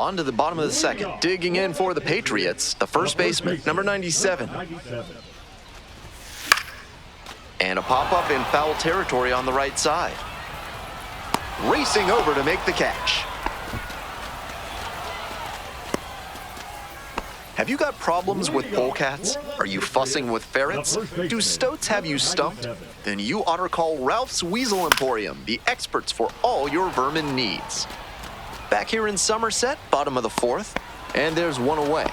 On to the bottom of the second. Digging in for the Patriots, the first baseman, number 97. And a pop-up in foul territory on the right side. Racing over to make the catch. Have you got problems with polecats? Are you fussing with ferrets? Do stoats have you stumped? Then you ought to call Ralph's Weasel Emporium, the experts for all your vermin needs. Back here in Somerset, bottom of the fourth, and there's one away.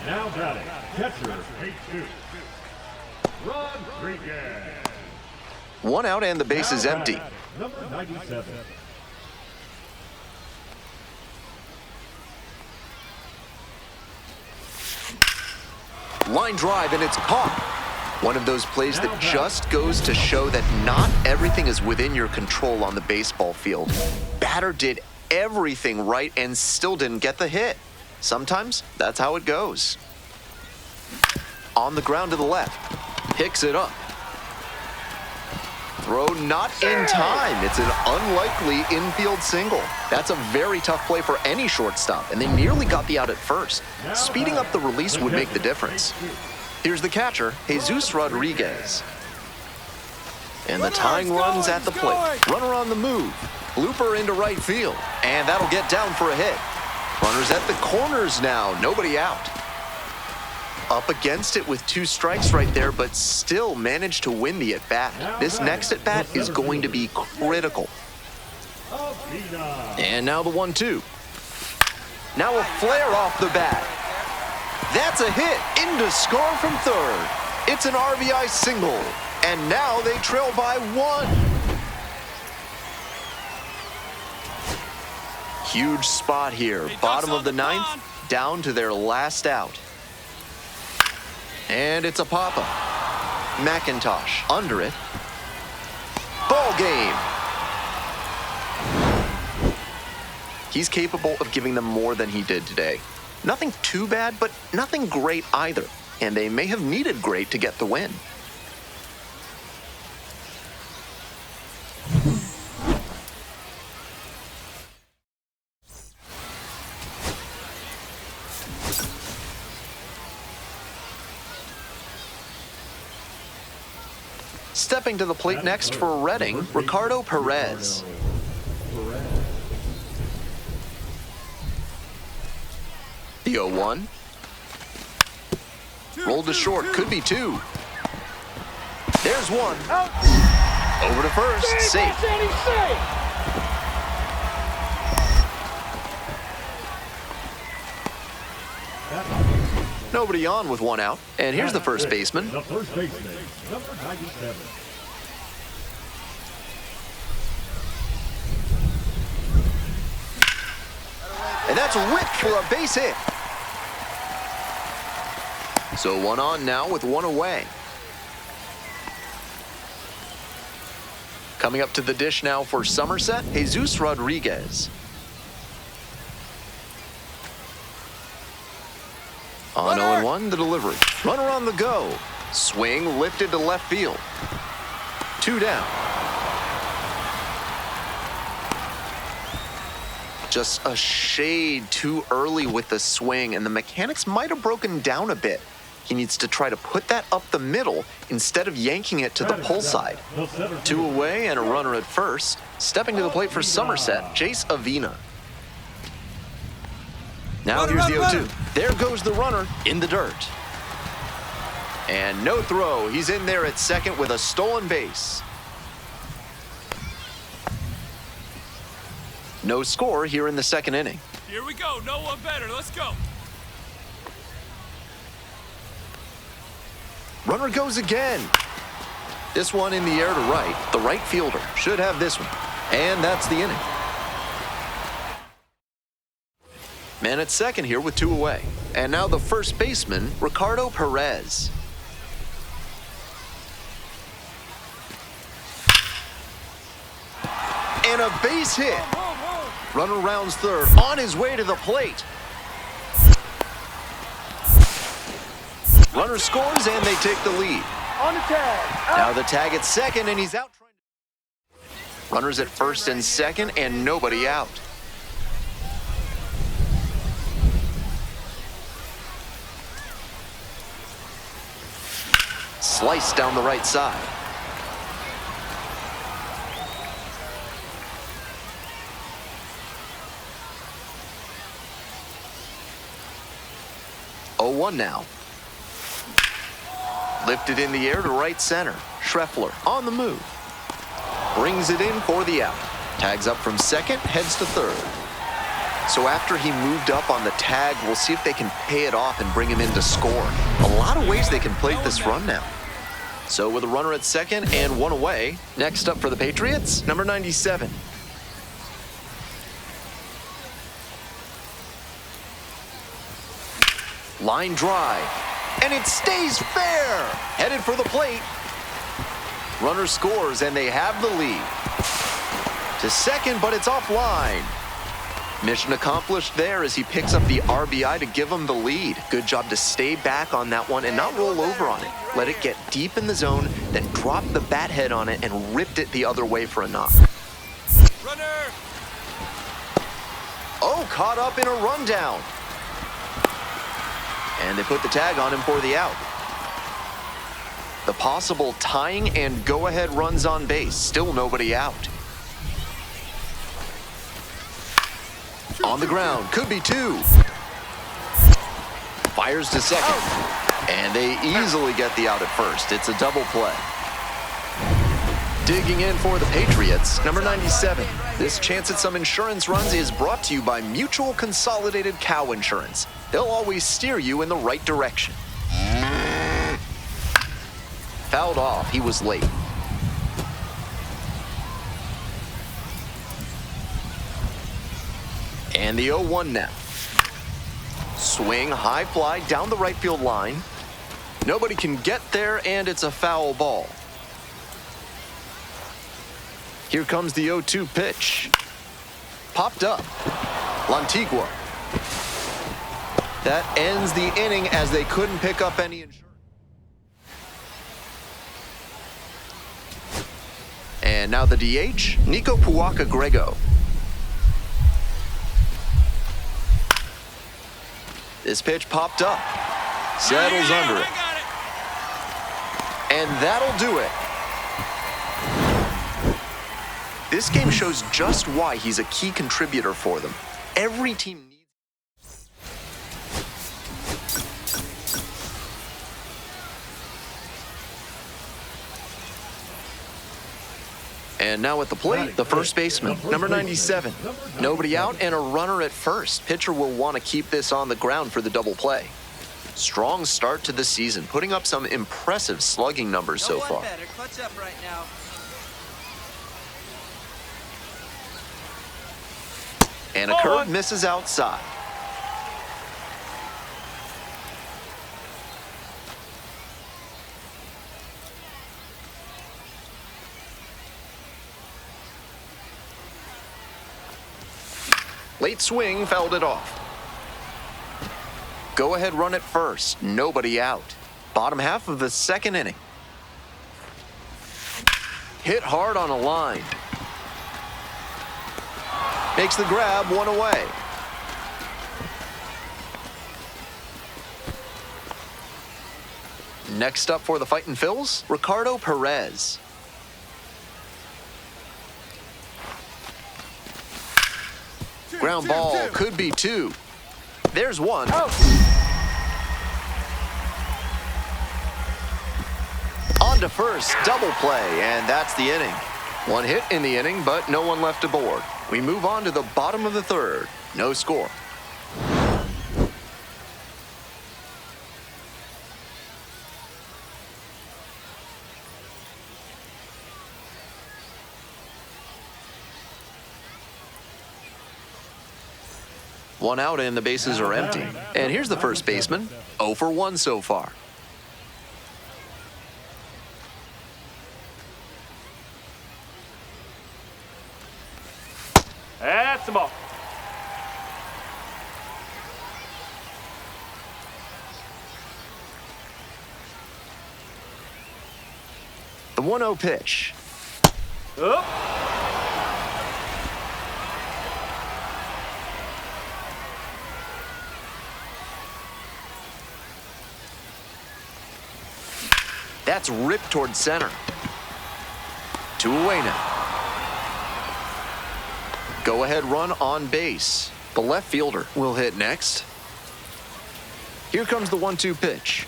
Now batting, catcher, 8-2. Rodriguez. One out and the base is empty. Number 97. Line drive, and it's caught. One of those plays that just goes to show that not everything is within your control on the baseball field. Batter did everything right and still didn't get the hit. Sometimes that's how it goes. On the ground to the left. Picks it up. Throw not in time. It's an unlikely infield single. That's a very tough play for any shortstop, and they nearly got the out at first. Speeding up the release would make the difference. Here's the catcher, Jesus Rodriguez. And the tying run's at the plate. Runner on the move. Looper into right field. And that'll get down for a hit. Runners at the corners now. Nobody out. Up against it with 2 strikes right there, but still managed to win the at-bat. This next at-bat is going to be critical. And now the 1-2. Now a flare off the bat. That's a hit into score from third. It's an RBI single, and now they trail by 1. Huge spot here. Bottom of the 9th, down to their last out. And it's a pop-up. McIntosh under it. Ball game. He's capable of giving them more than he did today. Nothing too bad, but nothing great either. And they may have needed great to get the win. Stepping to the plate next for Reading, Ricardo Perez. The 0-1. Rolled to short, could be 2. There's 1. Over to first, safe. Nobody on with 1 out. And here's the first baseman. The first baseman, number 97. And that's whipped for a base hit. So 1 on now with 1 away. Coming up to the dish now for Somerset, Jesus Rodriguez. On 0-1, the delivery. Runner on the go. Swing lifted to left field. 2 down. Just a shade too early with the swing, and the mechanics might have broken down a bit. He needs to try to put that up the middle instead of yanking it to the pull side. 2 away and a runner at first. Stepping to the plate for Somerset, Jace Avina. Now here's the 0-2. There goes the runner in the dirt. And no throw. He's in there at second with a stolen base. No score here in the second inning. Here we go. No one better. Let's go. Runner goes again. This one in the air to right. The right fielder should have this one. And that's the inning. Man at second here with 2 away. And now the first baseman, Ricardo Perez. And a base hit. Runner rounds third, on his way to the plate. Runner scores, and they take the lead. On the tag. Now the tag at second, and he's out. Runners at first and second, and nobody out. sliced down the right side. Oh, 1 now. Lifted in the air to right center. Schreffler on the move. Brings it in for the out. Tags up from second, heads to third. So after he moved up on the tag, we'll see if they can pay it off and bring him in to score. A lot of ways they can plate this run now. So with a runner at second and 1 away, next up for the Patriots, number 97. Line drive, and it stays fair. Headed for the plate. Runner scores, and they have the lead. To second, but it's offline. Mission accomplished there as he picks up the RBI to give him the lead. Good job to stay back on that one and not roll over on it. Let it get deep in the zone, then drop the bat head on it and ripped it the other way for a knock. Runner! Oh, caught up in a rundown. And they put the tag on him for the out. The possible tying and go-ahead runs on base. Still nobody out. On the ground, could be 2. Fires to second. And they easily get the out at first. It's a double play. Digging in for the Patriots, number 97. This chance at some insurance runs is brought to you by Mutual Consolidated Cow Insurance. They'll always steer you in the right direction. Fouled off, he was late. And the 0-1 now. Swing, high fly down the right field line. Nobody can get there, and it's a foul ball. Here comes the 0-2 pitch. Popped up. Lantigua. That ends the inning as they couldn't pick up any insurance. And now the DH, Nico Puaka-Grego. This pitch popped up. Settles under it. And that'll do it. This game shows just why he's a key contributor for them. Every team needs. And now at the plate, the first baseman, number 97. Nobody out and a runner at first. Pitcher will want to keep this on the ground for the double play. Strong start to the season, putting up some impressive slugging numbers so far. Clutch up right now. And a curve misses outside. Late swing, fouled it off. Go ahead run at first, nobody out. Bottom half of the second inning. Hit hard on a line. Makes the grab, 1 away. Next up for the Fightin' Phils, Ricardo Perez. Ground ball, could be 2. There's 1. On to first, double play, and that's the inning. 1 hit in the inning, but no one left aboard. We move on to the bottom of the third. No score. One out and the bases are empty. And here's the first baseman, 0 for 1 so far. That's the ball. The 1-0 pitch. Up. That's ripped towards center. 2 away now. Go-ahead run on base. The left fielder will hit next. Here comes the 1-2 pitch.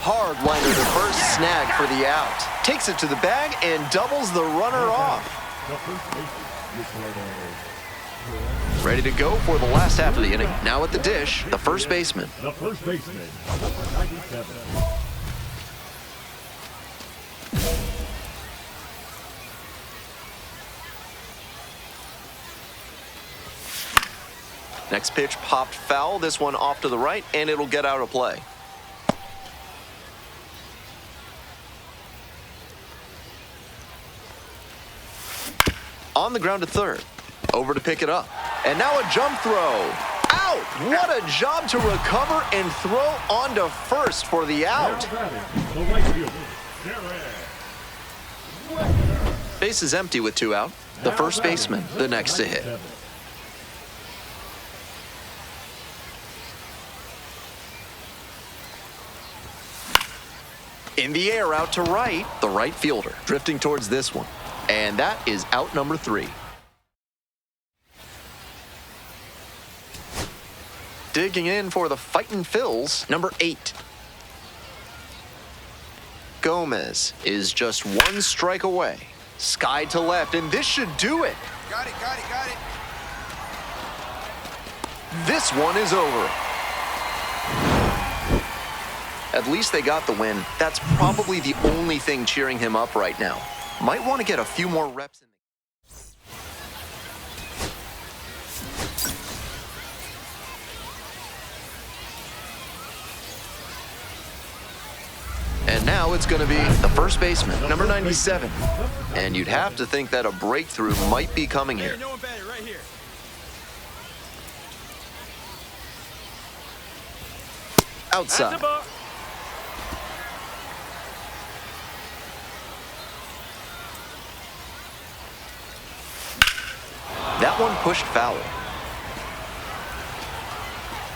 Hard liner to first, snag for the out. Takes it to the bag and doubles the runner off. Ready to go for the last half of the inning. Now at the dish, the first baseman. The first baseman, number 97. Next pitch popped foul. This one off to the right, and it'll get out of play. On the ground to third. Over to pick it up. And now a jump throw. Out! What a job to recover and throw onto first for the out. The right fielder, Schiro. Base is empty with 2 out. The first baseman, the next to hit. In the air out to right, the right fielder drifting towards this one. And that is out number 3. Digging in for the fightin' Phils, number 8. Gomez is just 1 strike away. Sky to left, and this should do it. Got it. This one is over. At least they got the win. That's probably the only thing cheering him up right now. Might want to get a few more reps in. And now it's going to be the first baseman, number 97. And you'd have to think that a breakthrough might be coming here. No one better, right here. Outside. That's a ball. That one pushed foul.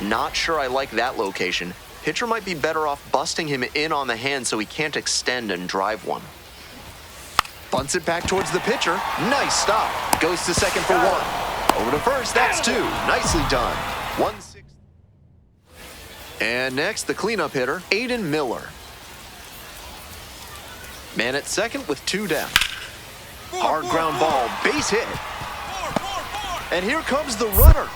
Not sure I like that location. Pitcher might be better off busting him in on the hand so he can't extend and drive one. Bunts it back towards the pitcher. Nice stop. Goes to second for 1. Over to first. That's 2. Nicely done. 1-6. And next, the cleanup hitter, Aiden Miller. Man at second with 2 down. Hard ground ball. Base hit. And here comes the runner.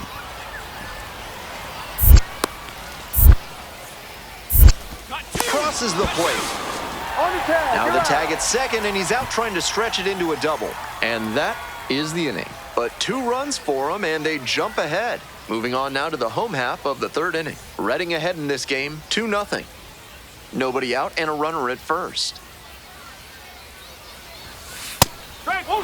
Crosses the plate. Now the tag at second, and he's out trying to stretch it into a double. And that is the inning. But 2 runs for him, and they jump ahead. Moving on now to the home half of the 3rd inning. Reading ahead in this game, 2-0. Nobody out and a runner at first.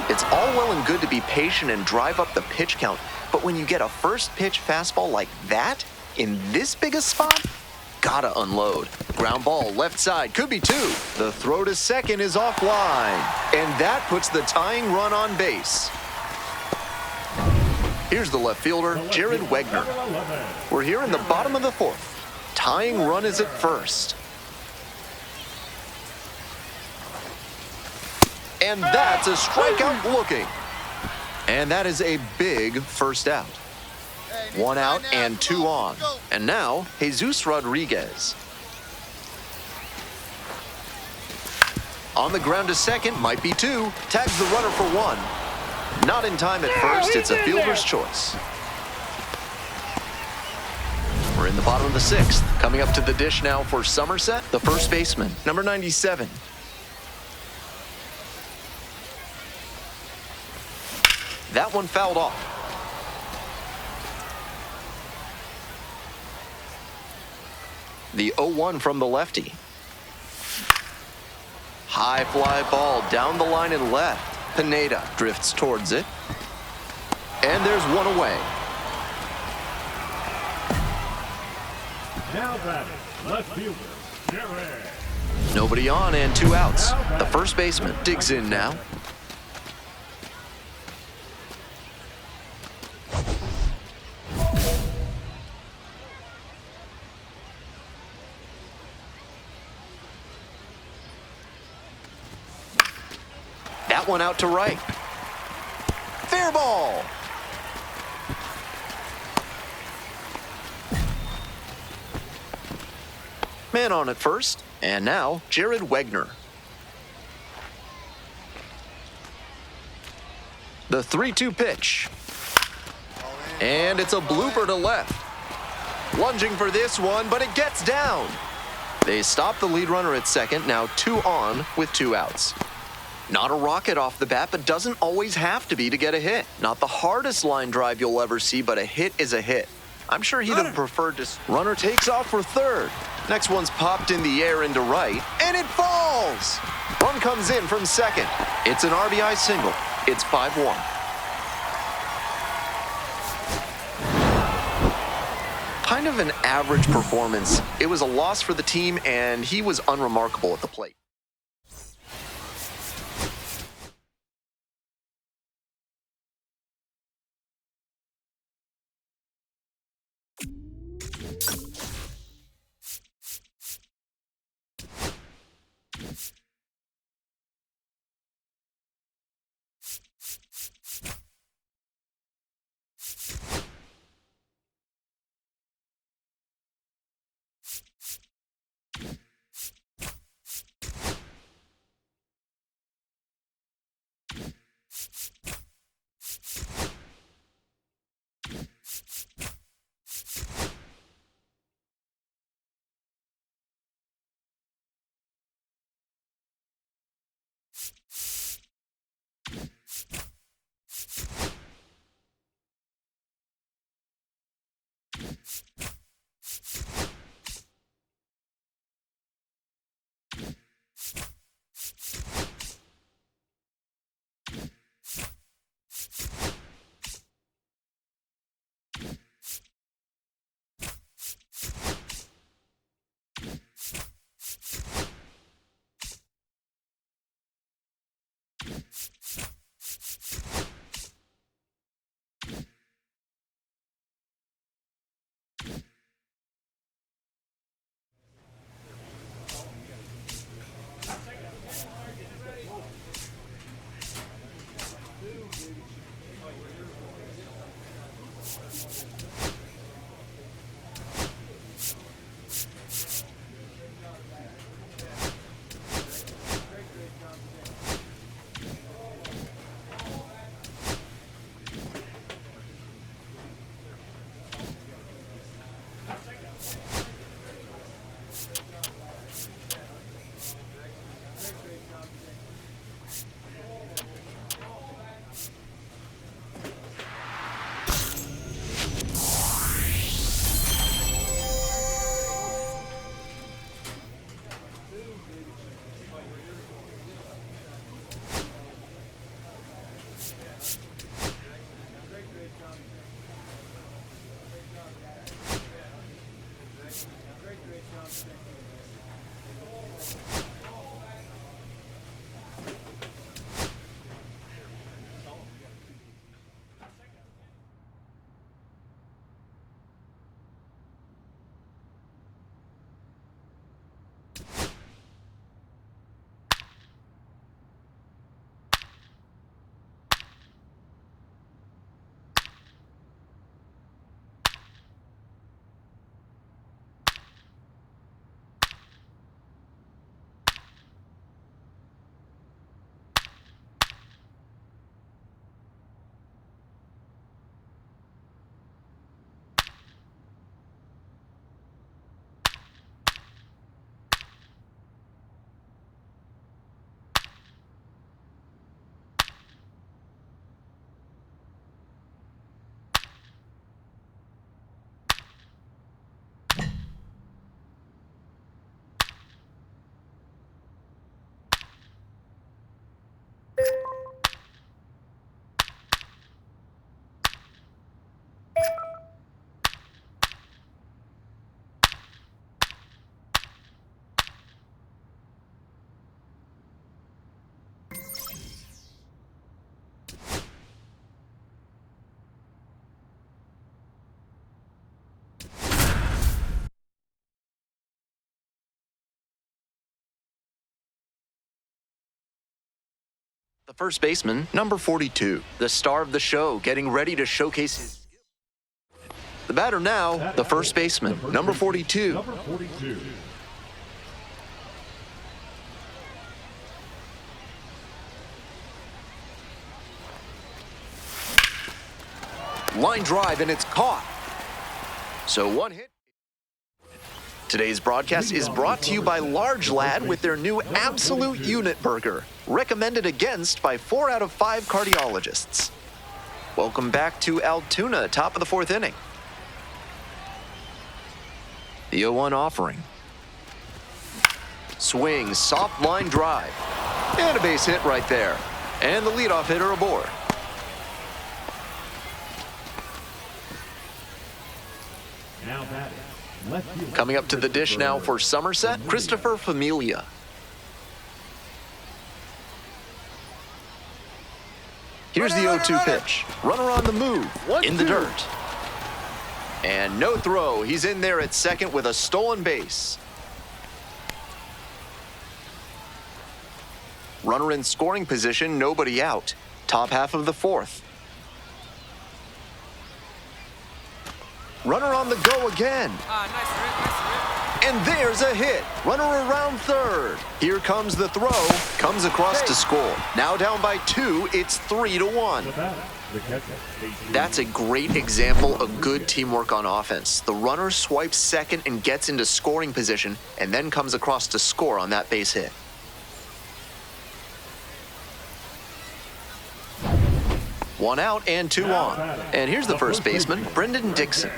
It's all well and good to be patient and drive up the pitch count, but when you get a first pitch fastball like that, in this big a spot, gotta unload. Ground ball, left side, could be 2. The throw to second is offline, and that puts the tying run on base. Here's the left fielder, Jared Wegner. We're here in the bottom of the 4th. Tying run is at first. And that's a strikeout looking. And that is a big first out. 1 out and 2 on. And now, Jesus Rodriguez. On the ground to second, might be 2. Tags the runner for 1. Not in time at first, it's a fielder's choice. We're in the bottom of the 6th. Coming up to the dish now for Somerset, the first baseman, number 97. That one fouled off. The 0-1 from the lefty. High fly ball down the line and left. Pineda drifts towards it. And there's 1 away. Now batting, left fielder, Schiro. Nobody on and 2 outs. The first baseman digs in now. That one out to right. Fair ball. Man on at first, and now Jared Wegner. The 3-2 pitch. And it's a blooper to left. Lunging for this one, but it gets down. They stop the lead runner at second, now 2 on with 2 outs. Not a rocket off the bat, but doesn't always have to be to get a hit. Not the hardest line drive you'll ever see, but a hit is a hit. I'm sure he'd have preferred to... Runner takes off for third. Next one's popped in the air into right, and it falls! Run comes in from second. It's an RBI single. It's 5-1. Kind of an average performance. It was a loss for the team, and he was unremarkable at the plate. The first baseman, number 42, the star of the show, getting ready to showcase his skill. The batter now, the first baseman, number 42. Number 42. Line drive, and it's caught. So one hit. Today's broadcast is brought to you by Large Lad with their new Absolute Unit Burger, recommended against by 4 out of 5 cardiologists. Welcome back to Altoona, top of the 4th inning. The 0-1 offering. Swing, soft line drive. And a base hit right there. And the leadoff hitter aboard. Now batting. Left fielder. Coming up to the dish now for Somerset, Christopher Familia. Here's the 0-2 pitch. Runner on the move, in the dirt. And no throw. He's in there at second with a stolen base. Runner in scoring position, nobody out. Top half of the 4th. Runner on the go again. Nice rip. And there's a hit. Runner around third. Here comes the throw. Comes across to score. Now down by 2. It's 3-1. The batter, the catcher. That's a great example of good teamwork on offense. The runner swipes second and gets into scoring position and then comes across to score on that base hit. One out and 2 on. And here's the first baseman, Brendan Dixon.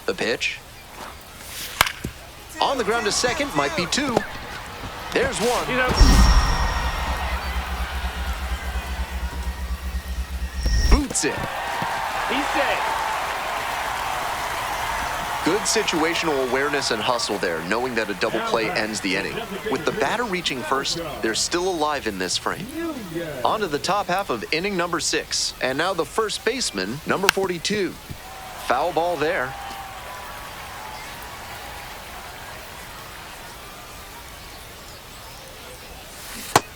The pitch. On the ground to second, might be 2. There's 1. He's out. Boots it. He's safe. Good situational awareness and hustle there, knowing that a double play ends the inning. With the batter reaching first, they're still alive in this frame. On to the top half of inning number 6. And now the first baseman, number 42. Foul ball there.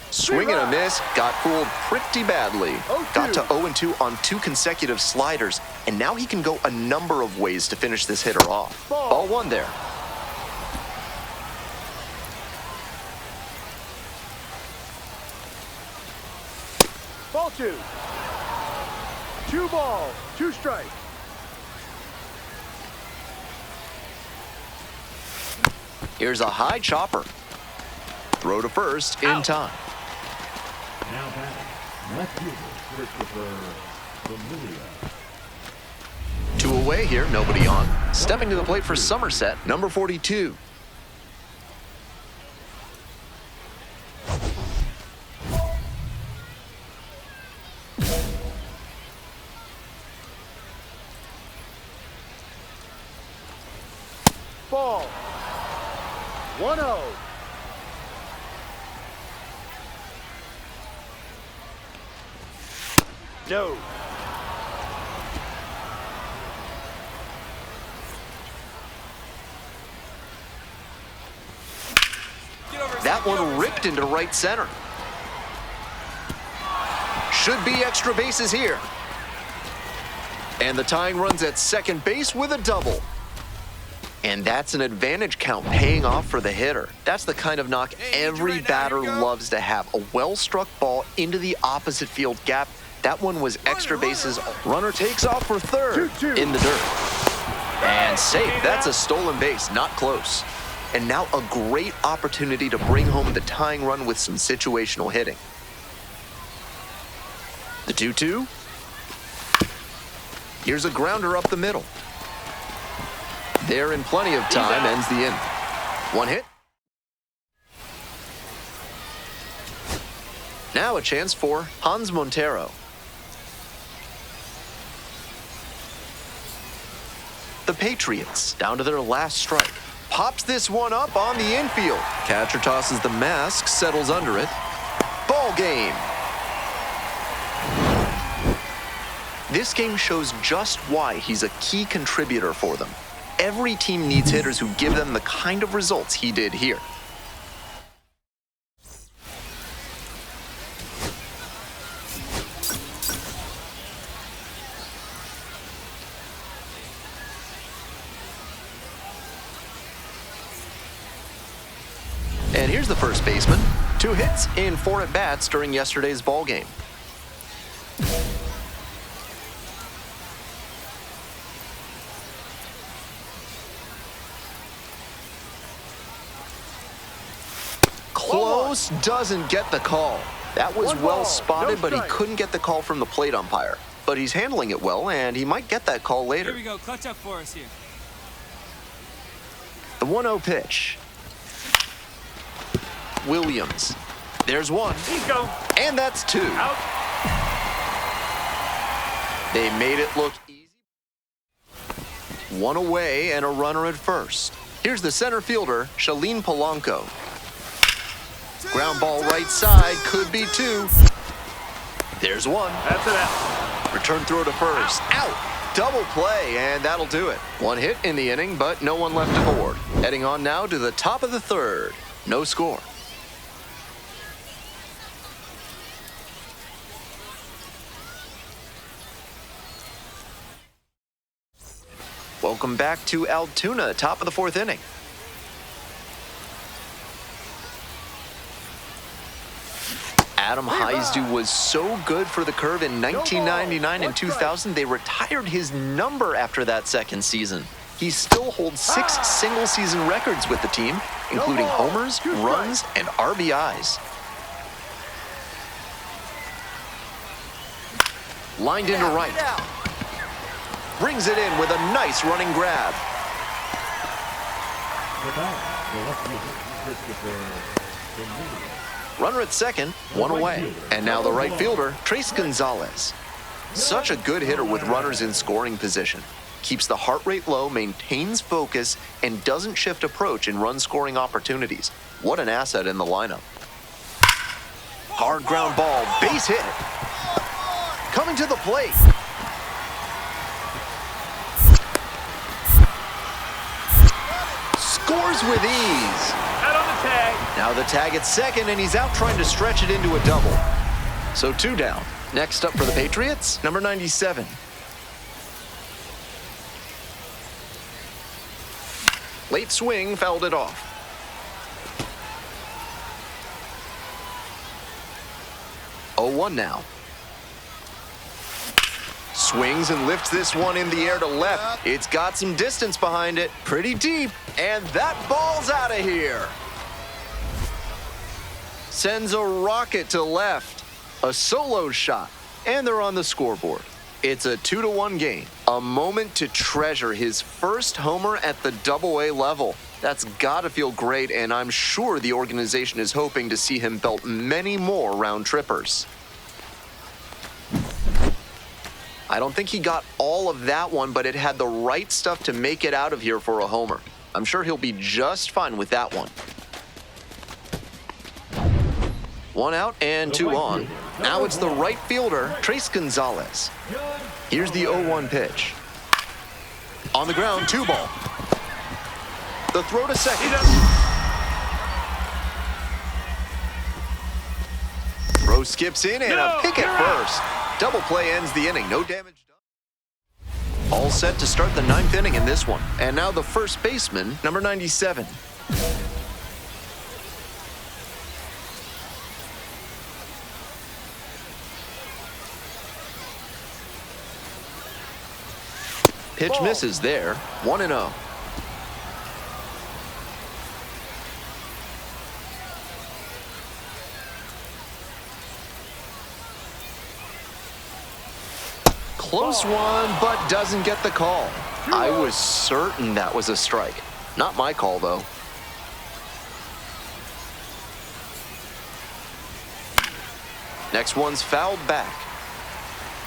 Swing and a miss, got fooled pretty badly. Got to 0-2 on 2 consecutive sliders, and now he can go a number of ways to finish this hitter off. Ball 1 there. Ball 2. 2 balls, 2 strikes. Here's a high chopper. Throw to first in time. Now batting. Left fielder, Christopher Familia. 2 away here, nobody on. Stepping to the plate for Somerset, number 42. Ball. 1-0. No. That one ripped into right center. Should be extra bases here. And the tying run's at second base with a double. And that's an advantage count paying off for the hitter. That's the kind of knock every batter loves to have. A well-struck ball into the opposite field gap. That one was extra bases. Runner takes off for third in the dirt. And safe. That's a stolen base, not close. And now a great opportunity to bring home the tying run with some situational hitting. The 2-2. Here's a grounder up the middle. There in plenty of time, ends the inning. 1 hit. Now a chance for Hans Montero. The Patriots, down to their last strike. Pops this one up on the infield. Catcher tosses the mask, settles under it. Ball game. This game shows just why he's a key contributor for them. Every team needs hitters who give them the kind of results he did here. And here's the first baseman. 2 hits in 4 at-bats during yesterday's ball game. Close, doesn't get the call. That was well spotted, but he couldn't get the call from the plate umpire. But he's handling it well, and he might get that call later. Here we go. Clutch up for us here. The 1-0 pitch. Williams. There's 1. He's go. And that's 2. Out. They made it look easy. 1 away and a runner at first. Here's the center fielder, Shalin Polanco. Ground ball right side, could be 2. There's 1. That's it out. Return throw to first. Out. Double play, and that'll do it. 1 hit in the inning, but no one left aboard. Heading on now to the top of the 3rd. No score. Welcome back to Altoona, top of the 4th inning. Adam Heisdu was so good for the Curve in 1999 and 2000, they retired his number after that second season. He still holds 6 single-season records with the team, including homers, runs, and RBIs. Lined into right. Brings it in with a nice running grab. Runner at second, 1 away. And now the right fielder, Trace Gonzalez. Such a good hitter with runners in scoring position. Keeps the heart rate low, maintains focus, and doesn't shift approach in run-scoring opportunities. What an asset in the lineup. Hard ground ball, base hit. Coming to the plate. Scores with ease. Out on the tag. Now the tag at second, and he's out trying to stretch it into a double. So 2 down. Next up for the Patriots, number 97. Late swing, fouled it off. 0-1 now. Swings and lifts this one in the air to left. It's got some distance behind it, pretty deep, and that ball's out of here. Sends a rocket to left. A solo shot, and they're on the scoreboard. It's a 2-1 game. A moment to treasure, his first homer at the Double-A level. That's gotta feel great, and I'm sure the organization is hoping to see him belt many more round trippers. I don't think he got all of that one, but it had the right stuff to make it out of here for a homer. I'm sure he'll be just fine with that one. 1 out and 2 on. Now it's the right fielder, Trace Gonzalez. Here's the 0-1 pitch. On the ground, 2 ball. The throw to second. Throw skips in and a pick at first. Double play ends the inning, no damage done. All set to start the 9th inning in this one. And now the first baseman, number 97. Pitch misses there, 1-0. Close one, but doesn't get the call. I was certain that was a strike. Not my call, though. Next one's fouled back.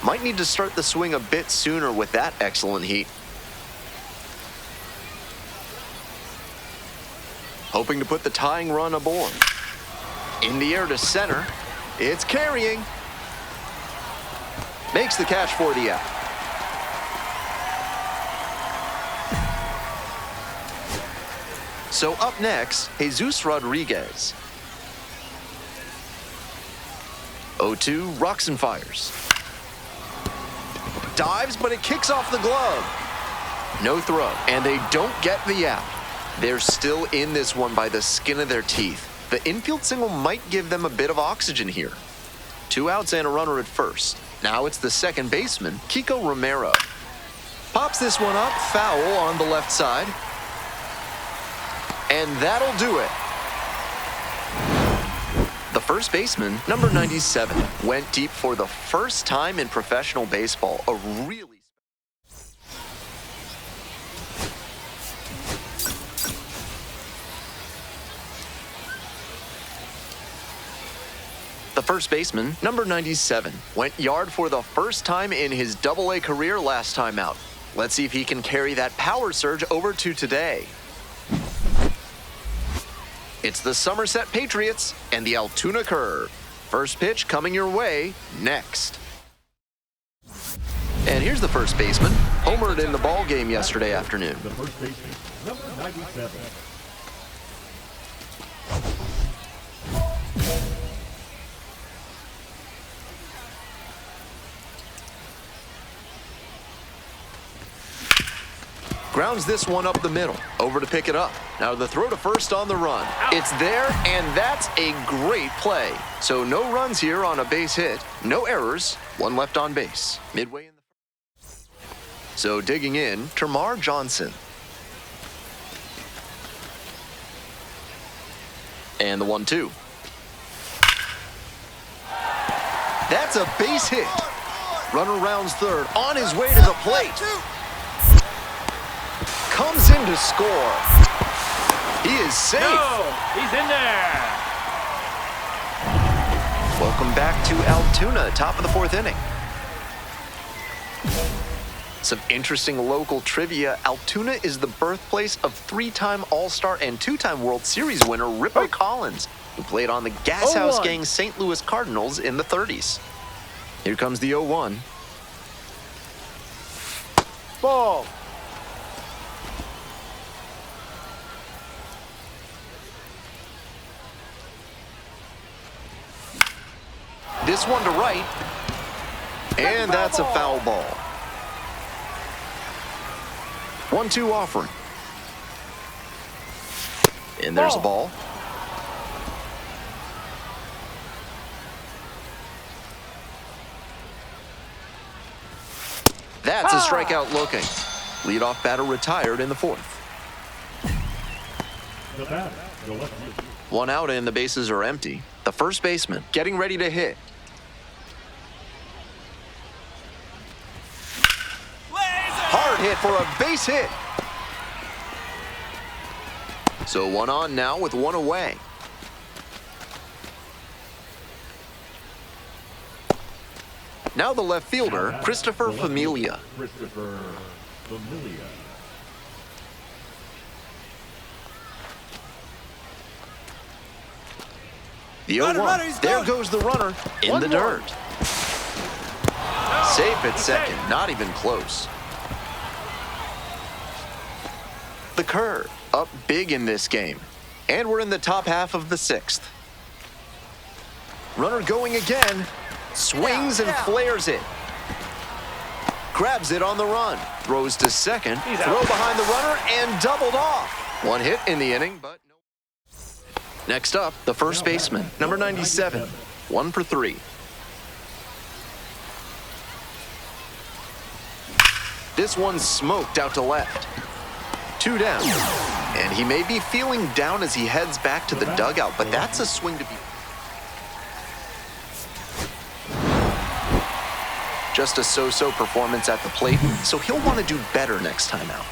Might need to start the swing a bit sooner with that excellent heat. Hoping to put the tying run aboard. In the air to center. It's carrying. Makes the catch for the out. So up next, Jesus Rodriguez. 0-2, rocks and fires. Dives, but it kicks off the glove. No throw, and they don't get the out. They're still in this one by the skin of their teeth. The infield single might give them a bit of oxygen here. 2 outs and a runner at first. Now it's the second baseman, Kiko Romero. Pops this one up, foul on the left side. And that'll do it. The first baseman, number 97, went deep for the first time in professional baseball. The first baseman, number 97, went yard for the first time in his Double-A career last time out. Let's see if he can carry that power surge over to today. It's the Somerset Patriots and the Altoona Curve. First pitch coming your way next. And here's the first baseman, homered in the ball game yesterday afternoon. The first baseman, number 97. Grounds this one up the middle. Over to pick it up. Now the throw to first on the run. It's there, and that's a great play. So no runs here on a base hit. No errors. One left on base. Midway in the first. So digging in, Termar Johnson. And the 1-2. That's a base hit. Runner rounds third. On his way to the plate. Comes in to score. He is safe. No, he's in there. Welcome back to Altoona, top of the 4th inning. Some interesting local trivia. Altoona is the birthplace of 3-time All-Star and 2-time World Series winner Ripper Collins, who played on the Gas House Gang St. Louis Cardinals in the 30s. Here comes the 0-1. Ball. This one to right, and that's a foul ball. 1-2 offering. And there's a ball. That's a strikeout looking. Leadoff batter retired in the 4th. The batter, the left fielder. 1 out and the bases are empty. The first baseman getting ready to hit. Hard hit for a base hit. So 1 on now with 1 away. Now the left fielder, Christopher Familia. Christopher Familia. The 0-1. There goes the runner in the dirt. Safe at second, not even close. The curve, up big in this game. And we're in the top half of the 6th. Runner going again. Swings and flares it. Grabs it on the run. Throws to second. Throw behind the runner and doubled off. 1 hit in the inning, but no. Next up, the first baseman, number 97. 1 for 3. This one's smoked out to left. 2 down. And he may be feeling down as he heads back to the dugout, but that's a swing to be. Just a so-so performance at the plate, so he'll want to do better next time out.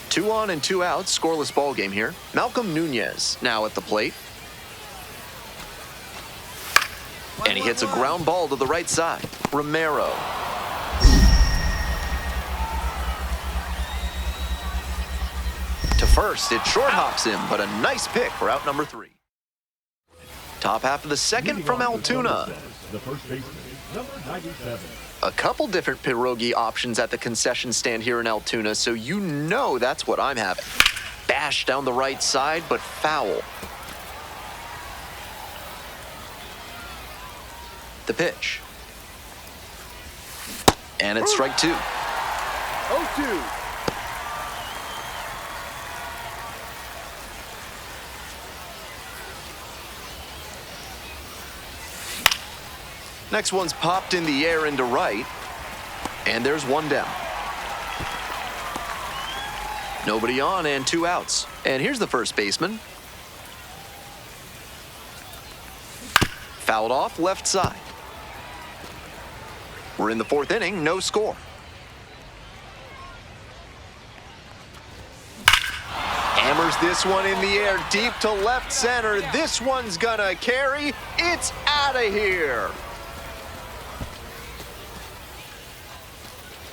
Two on and 2 out, scoreless ball game here. Malcolm Nunez now at the plate. And he hits a ground ball to the right side. Romero. To first, it short hops him, but a nice pick for out number 3. Top half of the second from Altoona. The first baseman, number 97. A couple different pierogi options at the concession stand here in Altoona, so you know that's what I'm having. Bash down the right side, but foul. The pitch. And it's strike 2. 0-2. Next one's popped in the air into right. And there's one down. Nobody on and 2 outs. And here's the first baseman. Fouled off left side. We're in the 4th inning, no score. Hammers this one in the air deep to left center. This one's gonna carry. It's out of here.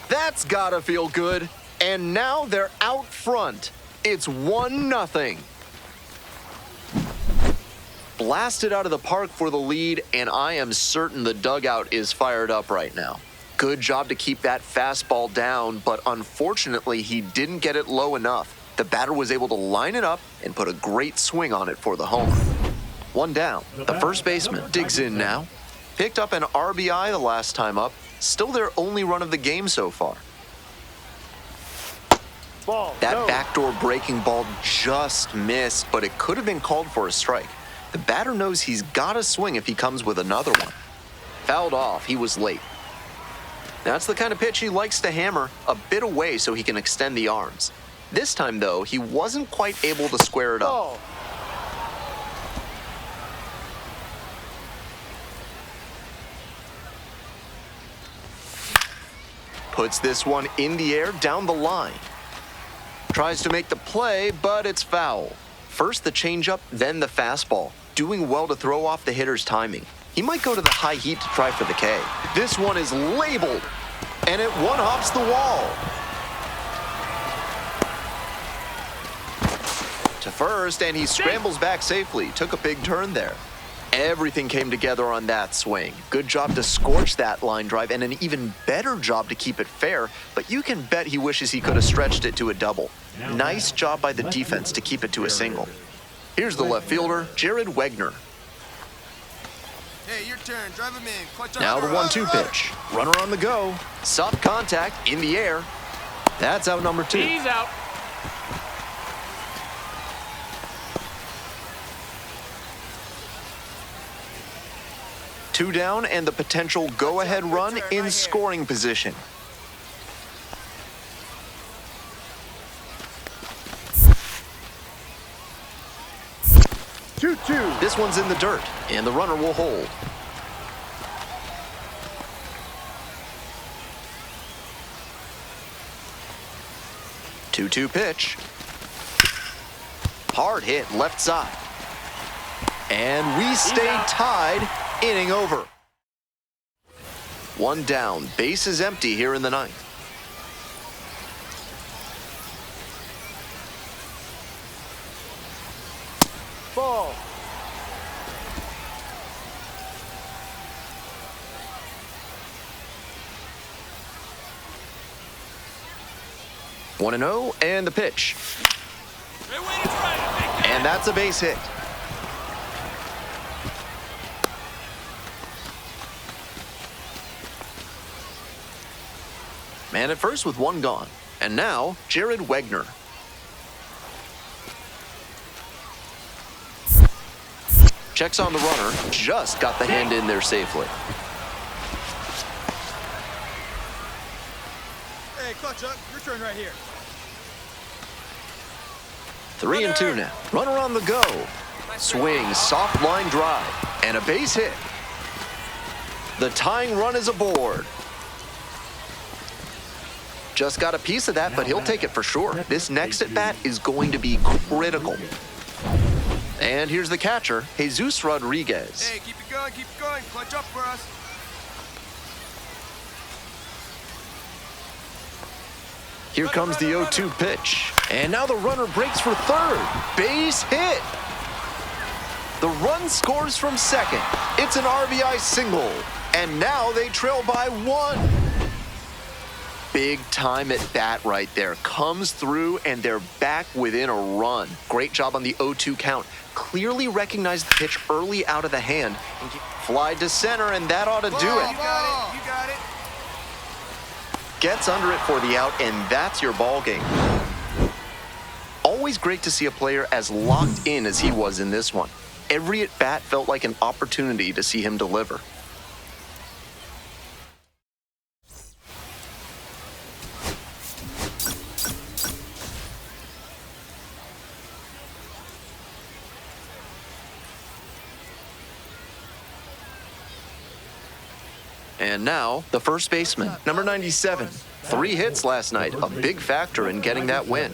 That's gotta feel good. And now they're out front. It's 1-0. Blasted out of the park for the lead, and I am certain the dugout is fired up right now. Good job to keep that fastball down, but unfortunately he didn't get it low enough. The batter was able to line it up and put a great swing on it for the homer. 1 down. The first baseman digs in now. Picked up an RBI the last time up. Still their only run of the game so far. Ball. That No. backdoor breaking ball just missed, but it could have been called for a strike. The batter knows he's got to swing if he comes with another one. Fouled off, he was late. That's the kind of pitch he likes to hammer a bit away so he can extend the arms. This time, though, he wasn't quite able to square it up. Ball. Puts this one in the air down the line. Tries to make the play, but it's foul. First the changeup, then the fastball. Doing well to throw off the hitter's timing. He might go to the high heat to try for the K. This one is labeled, and it one-hops the wall. To first, and he scrambles back safely. Took a big turn there. Everything came together on that swing. Good job to scorch that line drive, and an even better job to keep it fair, but you can bet he wishes he could have stretched it to a double. Nice job by the defense to keep it to a single. Here's the left fielder, Jared Wegner. Hey, your turn. Drive him in. Clutch Now the up. 1-2 pitch. Runner on the go. Soft contact in the air. That's out number 2. He's out. Two down and the potential go-ahead run in scoring position. This one's in the dirt, and the runner will hold. Two-two pitch. Hard hit left side. And we stay tied, inning over. One down, base is empty here in the ninth. Ball. One and 0, and the pitch. And that's a base hit. Man at first with one gone. And now, Jared Wegner. Checks on the runner, just got the hand in there safely. Hey, clutch up. Your turn right here. 3-2 now. Runner on the go. Swing, soft line drive, and a base hit. The tying run is aboard. Just got a piece of that, but he'll take it for sure. This next at-bat is going to be critical. And here's the catcher, Jesus Rodriguez. Hey, keep it keep going. Clutch up for us. Here comes the 0-2 pitch. And now the runner breaks for third. Base hit. The run scores from second. It's an RBI single. And now they trail by 1. Big time at bat right there. Comes through and they're back within a run. Great job on the 0-2 count. Clearly recognized the pitch early out of the hand. And fly to center, and that ought to do it. You got it. You got it. Gets under it for the out, and that's your ball game. Always great to see a player as locked in as he was in this one. Every at-bat felt like an opportunity to see him deliver. And now, the first baseman, number 97. 3 hits last night, a big factor in getting that win.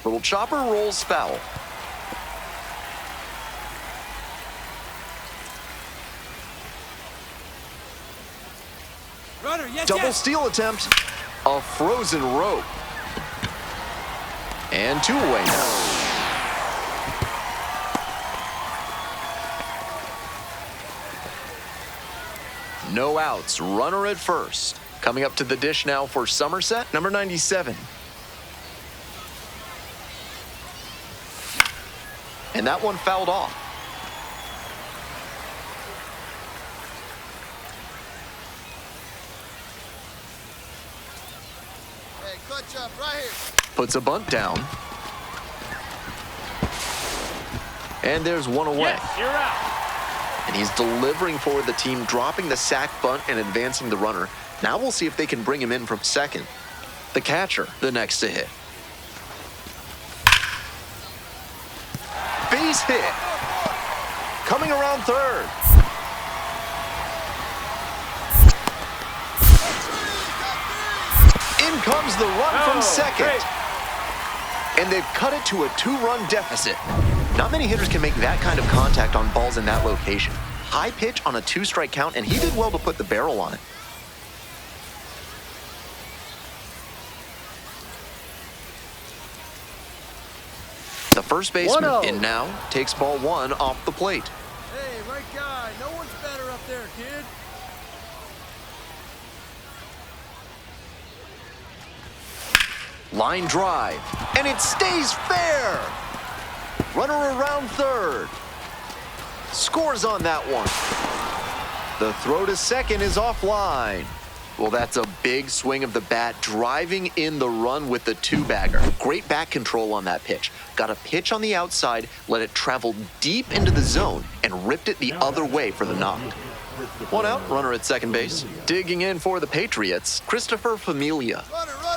Little chopper rolls foul. Runner, yes, Double steal attempt. A frozen rope. And 2 away now. No outs, runner at first. Coming up to the dish now for Somerset, number 97. And that one fouled off. Hey, clutch up right here. Puts a bunt down. And there's 1 away. Yes, you're out. And he's delivering for the team, dropping the sack bunt and advancing the runner. Now we'll see if they can bring him in from second. The catcher, the next to hit. Base hit. Coming around third. In comes the run from second. Great. And they've cut it to a 2-run deficit. Not many hitters can make that kind of contact on balls in that location. High pitch on a 2-strike count, and he did well to put the barrel on it. The first baseman 1-0. in now takes ball 1 off the plate. Hey, right guy. No one's better up there, kid. Line drive, and it stays fair. Runner around third. Scores on that one. The throw to second is offline. Well, that's a big swing of the bat, driving in the run with the 2-bagger. Great bat control on that pitch. Got a pitch on the outside, let it travel deep into the zone, and ripped it the other way for the knock. 1 out, runner at second base. Digging in for the Patriots, Christopher Familia.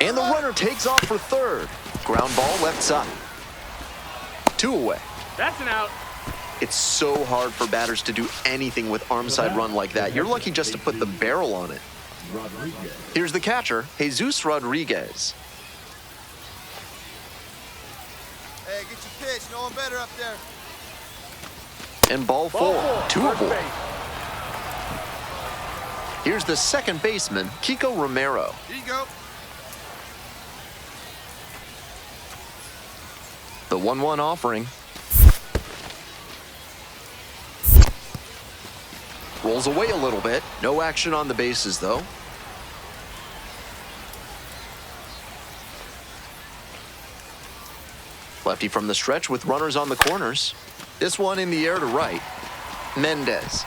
And the runner takes off for third. Ground ball left side. 2 away. That's an out. It's so hard for batters to do anything with arm side run like that. You're lucky just to put the barrel on it. Here's the catcher, Jesus Rodriguez. Hey, get your pitch. No one better up there. And ball 4, 2 First aboard. base. Here's the second baseman, Kiko Romero. Here you go. The 1-1 offering. Rolls away a little bit. No action on the bases, though. Lefty from the stretch with runners on the corners. This one in the air to right. Mendez.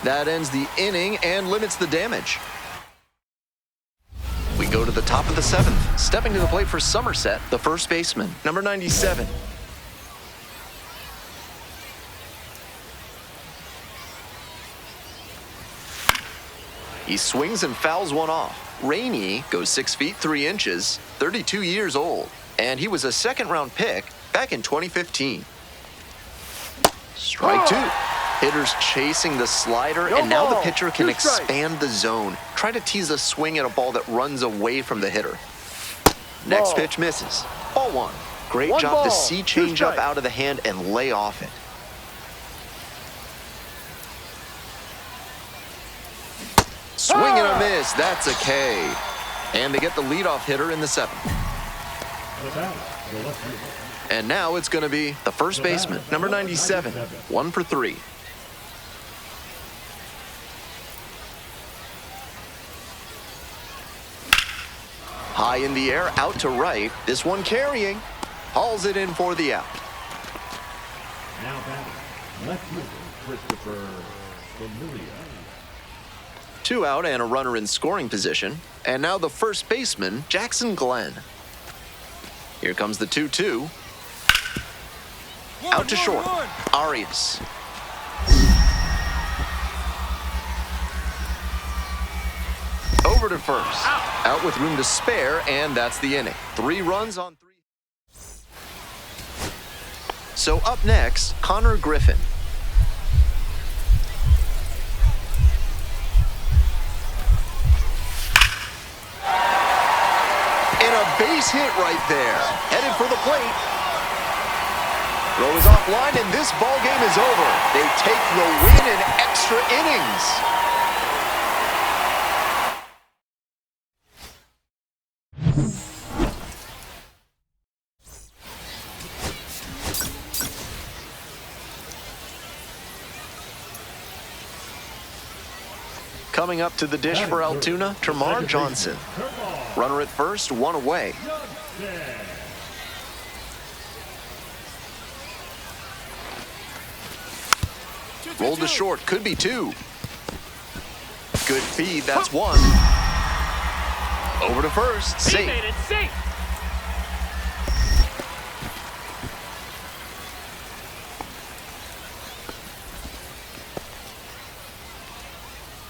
That ends the inning and limits the damage. We go to the top of the 7th. Stepping to the plate for Somerset, the first baseman, number 97. He swings and fouls one off. Rainey goes 6 feet 3 inches, 32 years old, and he was a second-round pick back in 2015. Strike 2. Hitters chasing the slider, and now the pitcher can expand the zone. Try to tease a swing at a ball that runs away from the hitter. Next pitch misses. Ball 1. Great One job to ball, see two changeup strikes. out of the hand and lay off it. Swing and a miss. That's a K. And they get the leadoff hitter in the 7th. The batter, the left fielder. And now it's going to be the first baseman, number 97, 1 for 3. High in the air, out to right. This one carrying. Hauls it in for the out. Now batting, left fielder, Christopher Familia. 2 out and a runner in scoring position. And now the first baseman, Jackson Glenn. Here comes the 2-2. Out to short, Arias. Over to first. Out with room to spare, and that's the inning. 3 runs on 3. So up next, Connor Griffin. And a base hit right there. Headed for the plate. Throw is offline, and this ball game is over. They take the win in extra innings. Coming up to the dish for Altoona, Termarr Johnson. Runner at first, 1 away. Rolled to short, could be 2. Good feed, that's 1. Over to first, He safe. made it safe.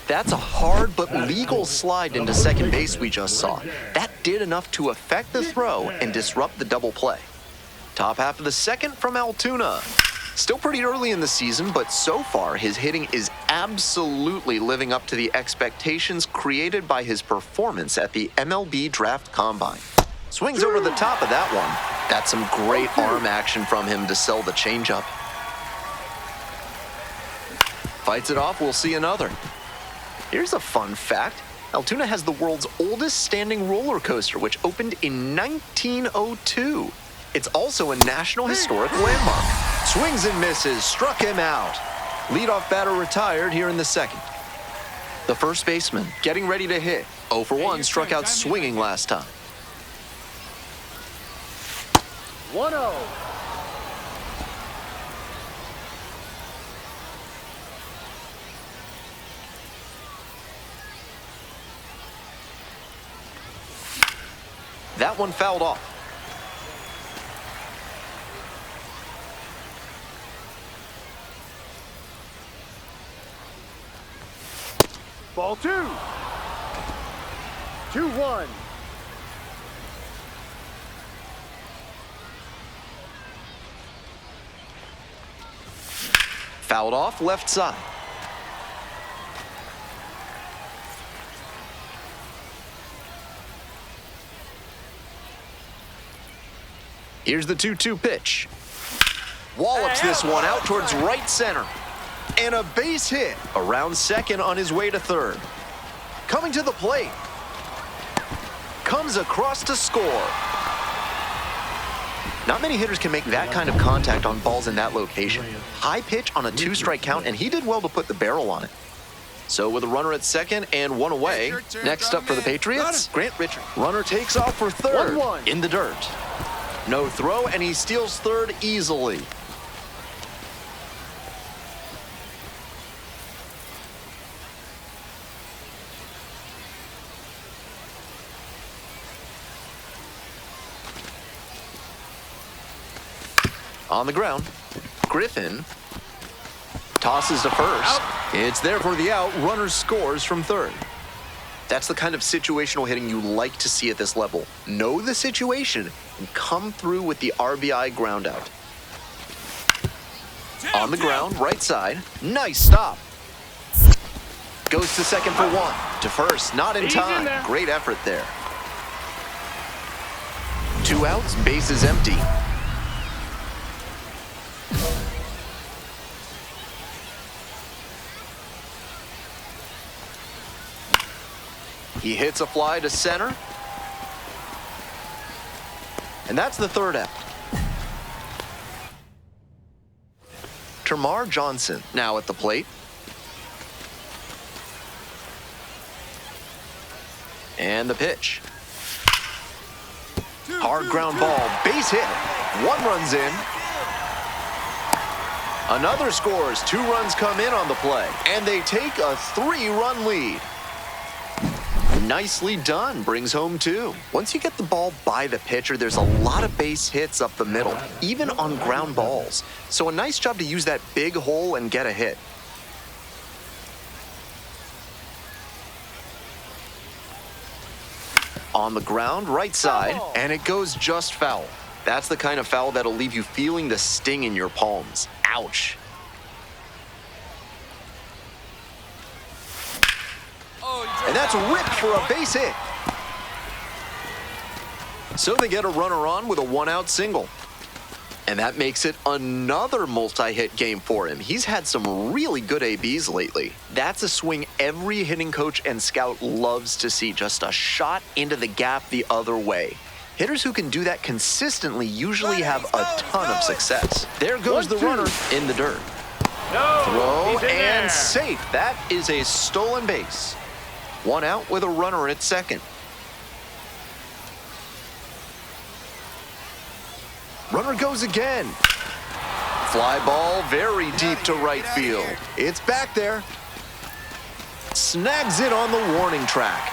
That's a hard but legal slide into second base we just saw. That did enough to affect the throw and disrupt the double play. Top half of the 2nd from Altoona. Still pretty early in the season, but so far his hitting is absolutely living up to the expectations created by his performance at the MLB Draft Combine. Swings over the top of that one. That's some great arm action from him to sell the changeup. Fights it off, we'll see another. Here's a fun fact. Altoona has the world's oldest standing roller coaster, which opened in 1902. It's also a National Historic Landmark. Swings and misses, struck him out. Leadoff batter retired here in the 2nd. The first baseman getting ready to hit. 0 for 1, struck out swinging last time. 1-0. That one fouled off. Ball 2. 2-1. Fouled off left side. Here's the 2-2 pitch. Wallops this one out towards right center. And a base hit around second on his way to third. Coming to the plate. Comes across to score. Not many hitters can make that kind of contact on balls in that location. High pitch on a 2-strike count, and he did well to put the barrel on it. So with a runner at second and 1 away, next up for the Patriots, Grant Richard. Runner takes off for third 1-1. in the dirt. No throw, and he steals third easily. On the ground, Griffin tosses to first. It's there for the out. Runner scores from third. That's the kind of situational hitting you like to see at this level. Know the situation and come through with the RBI ground out. On the ground, right side. Nice stop. Goes to second for 1. To first, not in He's in time. there. Great effort there. 2 outs, base is empty. He hits a fly to center. And that's the third out. Termarr Johnson now at the plate. And the pitch. Hard ground ball, base hit. 1 run's in. Another scores. 2 runs come in on the play. And they take a 3-run lead. Nicely done. Brings home 2. Once you get the ball by the pitcher, there's a lot of base hits up the middle, even on ground balls. So a nice job to use that big hole and get a hit. On the ground, right side, and it goes just foul. That's the kind of foul that'll leave you feeling the sting in your palms. Ouch. And that's ripped for a base hit. So they get a runner on with a 1-out single. And that makes it another multi-hit game for him. He's had some really good ABs lately. That's a swing every hitting coach and scout loves to see. Just a shot into the gap the other way. Hitters who can do that consistently usually have a ton of success. There goes the runner in the dirt. No, Throw he's in and there. safe. That is a stolen base. 1 out with a runner at second. Runner goes again. Fly ball very deep to right field. It's back there. Snags it on the warning track.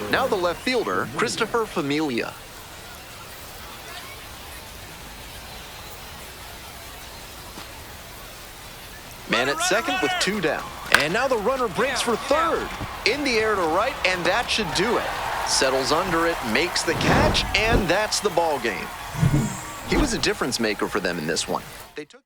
Now the left fielder, Christopher Familia. Man at second with 2 down. And now the runner breaks for third. In the air to right, and that should do it. Settles under it, makes the catch, and that's the ball game. He was a difference maker for them in this one. They took